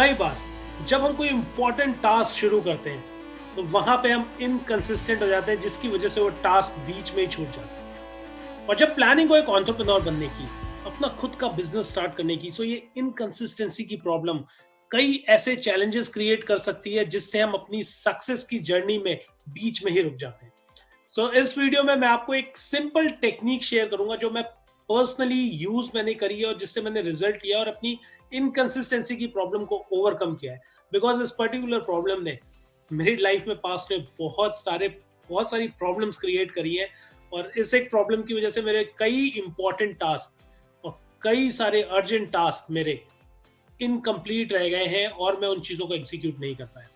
कई बार जब हम कोई इंपॉर्टेंट टास्क शुरू करते हैं तो वहां पे हम इनकंसिस्टेंट हो जाते हैं, जिसकी वजह से वो टास्क बीच में ही छूट जाता है। और जब प्लानिंग को एक एंटरप्रेन्योर बनने की, अपना खुद का बिजनेस स्टार्ट करने की, सो ये इनकंसिस्टेंसी की प्रॉब्लम कई ऐसे चैलेंजेस क्रिएट कर सकती है जिससे हम अपनी सक्सेस की जर्नी में बीच में ही रुक जाते हैं। सो इस वीडियो में मैं आपको एक सिंपल टेक्निक शेयर करूंगा जो मैं पर्सनली यूज मैंने करी है और जिससे मैंने रिजल्ट लिया और अपनी इनकंसिस्टेंसी की प्रॉब्लम को ओवरकम किया है। बिकॉज इस पर्टिकुलर प्रॉब्लम ने मेरी लाइफ में पास्ट में बहुत सारी प्रॉब्लम्स क्रिएट करी है। और इस एक प्रॉब्लम की वजह से मेरे कई इंपॉर्टेंट टास्क और कई सारे अर्जेंट टास्क मेरे इनकम्प्लीट रह गए हैं और मैं उन चीजों को एग्जीक्यूट नहीं कर पाया।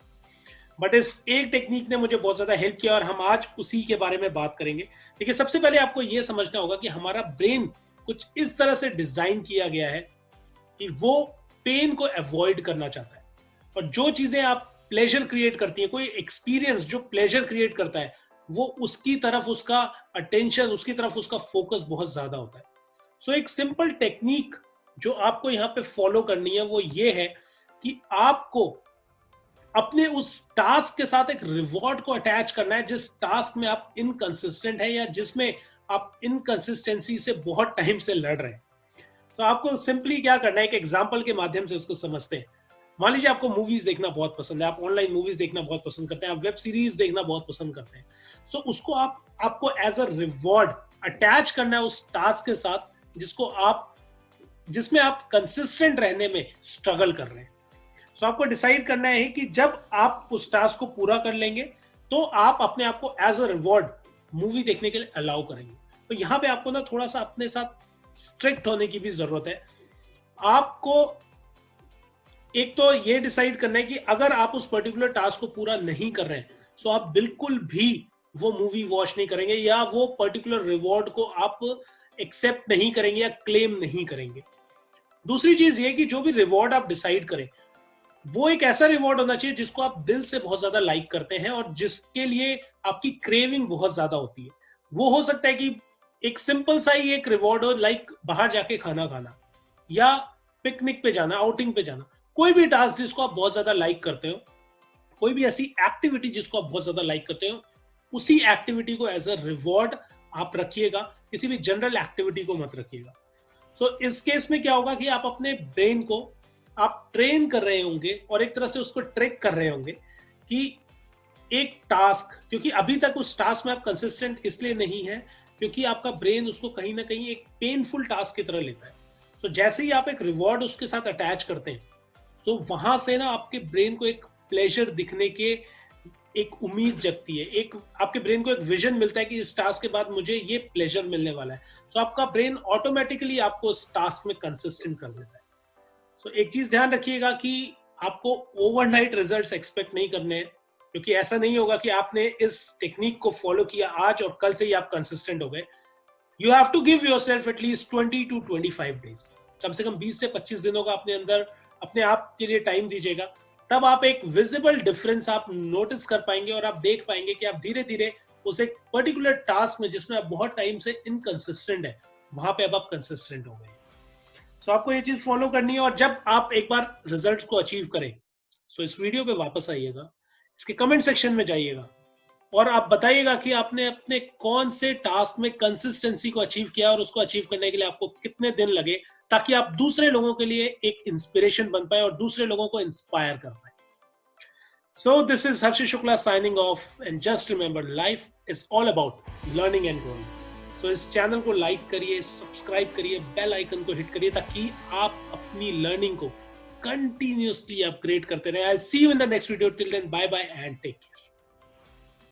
बट इस एक टेक्निक ने मुझे बहुत ज्यादा हेल्प किया और हम आज उसी के बारे में बात करेंगे। देखिए, सबसे पहले आपको यह समझना होगा कि हमारा ब्रेन कुछ इस तरह से डिजाइन किया गया है कि वो पेन को अवॉइड करना चाहता है। और जो चीजें आप प्लेजर क्रिएट करती है, कोई एक्सपीरियंस जो प्लेजर क्रिएट करता है, वो उसकी तरफ उसका अटेंशन, उसकी तरफ उसका फोकस बहुत ज्यादा होता है। सो एक सिंपल टेक्निक जो आपको यहाँ पे फॉलो करनी है वो ये है कि आपको अपने उस टास्क के साथ एक रिवॉर्ड को अटैच करना है जिस टास्क में आप इनकंसिस्टेंट है या जिसमें आप इनकंसिस्टेंसी से बहुत टाइम से लड़ रहे हैं। तो आपको सिंपली क्या करना है, एक एग्जांपल के माध्यम से उसको समझते हैं। मान लीजिए आपको मूवीज देखना बहुत पसंद है, आप ऑनलाइन मूवीज देखना बहुत पसंद करते हैं, आप वेब सीरीज देखना बहुत पसंद करते हैं। सो उसको आपको एज अ रिवॉर्ड अटैच करना है उस टास्क के साथ जिसमें आप कंसिस्टेंट रहने में स्ट्रगल कर रहे हैं। सो आपको डिसाइड करना है कि जब आप उस टास्क को पूरा कर लेंगे तो आप अपने आप को एज अ रिवॉर्ड मूवी देखने के लिए अलाउ करेंगे। तो यहाँ पे आपको ना थोड़ा सा अपने साथ स्ट्रिक्ट होने की भी जरूरत है। आपको एक तो ये डिसाइड करना है कि अगर आप उस पर्टिकुलर टास्क को पूरा नहीं कर रहे हैं तो आप बिल्कुल भी वो मूवी वॉच नहीं करेंगे या वो पर्टिकुलर रिवॉर्ड को आप एक्सेप्ट नहीं करेंगे या क्लेम नहीं करेंगे। दूसरी चीज ये कि जो भी रिवॉर्ड आप डिसाइड करें वो एक ऐसा रिवॉर्ड होना चाहिए जिसको आप दिल से बहुत ज्यादा लाइक करते हैं और जिसके लिए आपकी क्रेविंग बहुत ज्यादा होती है। वो हो सकता है कि एक सिंपल सा ही एक रिवॉर्ड हो, लाइक बाहर जाके खाना खाना या पिकनिक पे जाना, आउटिंग पे जाना। कोई भी टास्क जिसको आप बहुत ज्यादा लाइक करते हो, कोई भी ऐसी एक्टिविटी जिसको आप बहुत ज्यादा लाइक करते हो, उसी एक्टिविटी को एज अ रिवॉर्ड आप रखिएगा, किसी भी जनरल एक्टिविटी को मत रखिएगा। सो इस केस में क्या होगा कि आप अपने ब्रेन को आप ट्रेन कर रहे होंगे और एक तरह से उसको ट्रिक कर रहे होंगे कि एक टास्क, क्योंकि अभी तक उस टास्क में आप कंसिस्टेंट इसलिए नहीं है क्योंकि आपका ब्रेन उसको कहीं ना कहीं एक पेनफुल टास्क की तरह लेता है। सो जैसे ही आप एक रिवॉर्ड उसके साथ अटैच करते हैं तो वहां से ना आपके ब्रेन को एक प्लेजर दिखने के एक उम्मीद जगती है, एक आपके ब्रेन को एक विजन मिलता है कि इस टास्क के बाद मुझे ये प्लेजर मिलने वाला है। सो आपका ब्रेन ऑटोमेटिकली आपको उस टास्क में कंसिस्टेंट कर देता है। तो एक चीज ध्यान रखिएगा कि आपको ओवरनाइट रिजल्ट्स एक्सपेक्ट नहीं करने हैं, क्योंकि ऐसा नहीं होगा कि आपने इस टेक्निक को फॉलो किया आज और कल से ही आप कंसिस्टेंट हो गए। You have to give yourself at least 20 to 25 days. कम से कम 20 से 25 दिनों का अपने अंदर अपने आप के लिए टाइम दीजिएगा। तब आप एक विजिबल डिफरेंस आप नोटिस कर पाएंगे और आप देख पाएंगे कि आप धीरे धीरे उस एक पर्टिकुलर टास्क में जिसमें आप बहुत टाइम से इनकंसिस्टेंट है वहां पे अब आप कंसिस्टेंट हो गए। सो आपको ये चीज फॉलो करनी है और जब आप एक बार रिजल्ट को अचीव करें सो इस वीडियो पे वापस आइएगा, इसके कमेंट सेक्शन में जाइएगा और आप बताइएगा कि आपने अपने कौन से टास्क में कंसिस्टेंसी को अचीव किया और उसको अचीव करने के लिए आपको कितने दिन लगे, ताकि आप दूसरे लोगों के लिए एक इंस्पिरेशन बन पाए और दूसरे लोगों को इंस्पायर कर पाए। So this is Harshit Shukla signing off and just remember, life is all about learning and growing. So इस चैनल को लाइक करिए, सब्सक्राइब करिए, बेल आइकन को हिट करिए ताकि आप अपनी लर्निंग को कंटिन्यूअसली अपग्रेड करते रहे। I will see you in the next video. Till then, bye bye and take care.